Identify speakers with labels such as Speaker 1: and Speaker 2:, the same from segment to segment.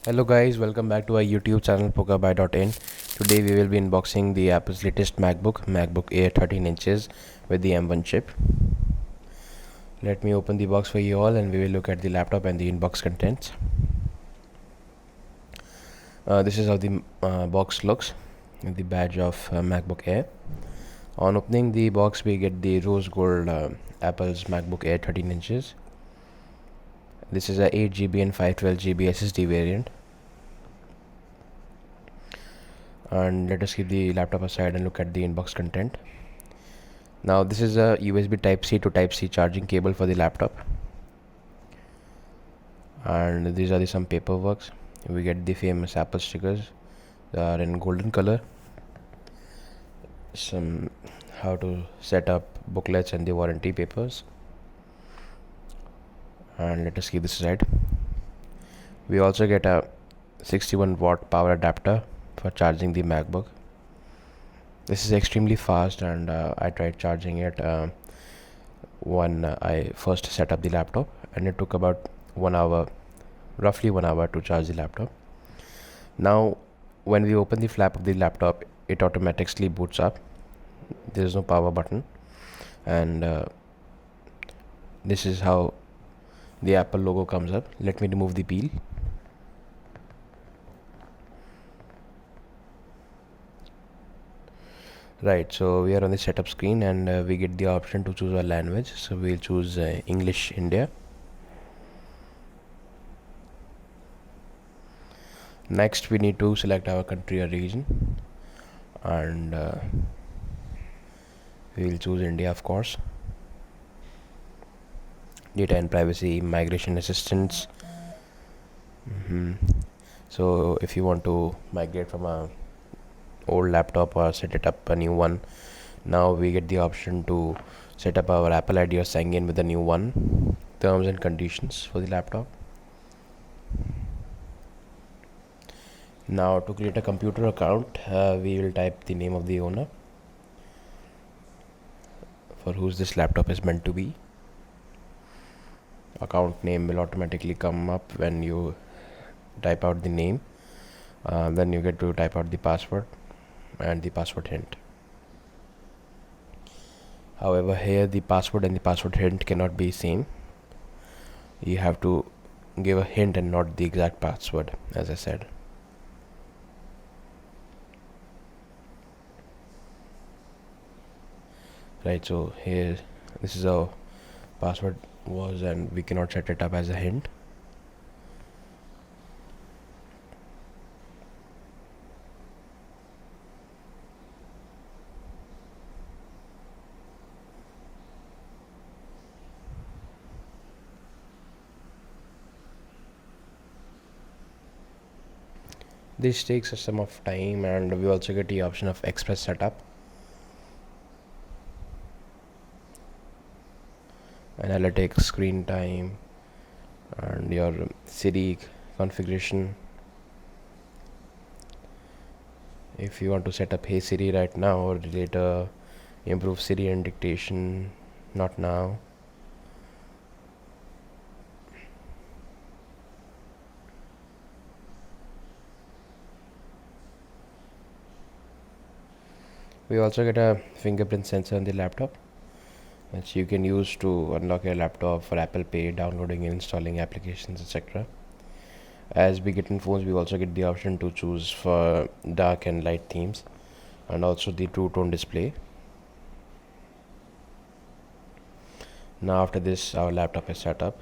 Speaker 1: Hello guys, welcome back to our YouTube channel PUKKABUY.in. Today we will be unboxing the Apple's latest MacBook Air 13 inches with the M1 chip. Let me open the box for you all and we will look at the laptop and the inbox contents. This is how the box looks with the badge of MacBook Air. On opening the box we get the rose gold Apple's MacBook Air 13 inches. This is a 8GB and 512GB SSD variant. And let us keep the laptop aside and look at the inbox content. Now this is a USB Type-C to Type-C charging cable for the laptop. And these are some paperworks. We get the famous Apple stickers. They are in golden color. Some how to set up booklets and the warranty papers. And let us keep this aside. We also get a 61-watt power adapter for charging the MacBook. This is extremely fast, and I tried charging it when I first set up the laptop, and it took about 1 hour, roughly 1 hour to charge the laptop. Now when we open the flap of the laptop, it automatically boots up. There is no power button, and this is how the Apple logo comes up. Let me remove the peel. Right, so we are on the setup screen, and we get the option to choose a language. So we'll choose English India. Next we need to select our country or region, and we will choose India, of course. Data and privacy, migration assistance. So if you want to migrate from a old laptop or set it up a new one, now we get the option to set up our Apple ID or sign in with a new one. Terms and conditions for the laptop. Now to create a computer account, we will type the name of the owner for whose this laptop is meant to be. Account name will automatically come up when you type out the name. Then you get to type out the password and the password hint. However, here the password and the password hint cannot be same. You have to give a hint and not the exact password, as I said. Right, so here this is how password was, and we cannot set it up as a hint. This takes some of time, and we also get the option of express setup, analytics, screen time, and your Siri configuration. If you want to set up Hey Siri right now or later, improve Siri and dictation, not now. We also get a fingerprint sensor on the laptop, which you can use to unlock your laptop for Apple Pay, downloading and installing applications, etc. As we get in phones, we also get the option to choose for dark and light themes, and also the true tone display. Now after this, our laptop is set up.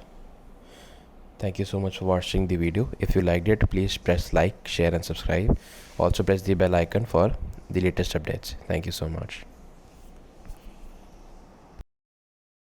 Speaker 1: Thank you so much for watching the video. If you liked it, please press like, share and subscribe. Also press the bell icon for the latest updates. Thank you so much.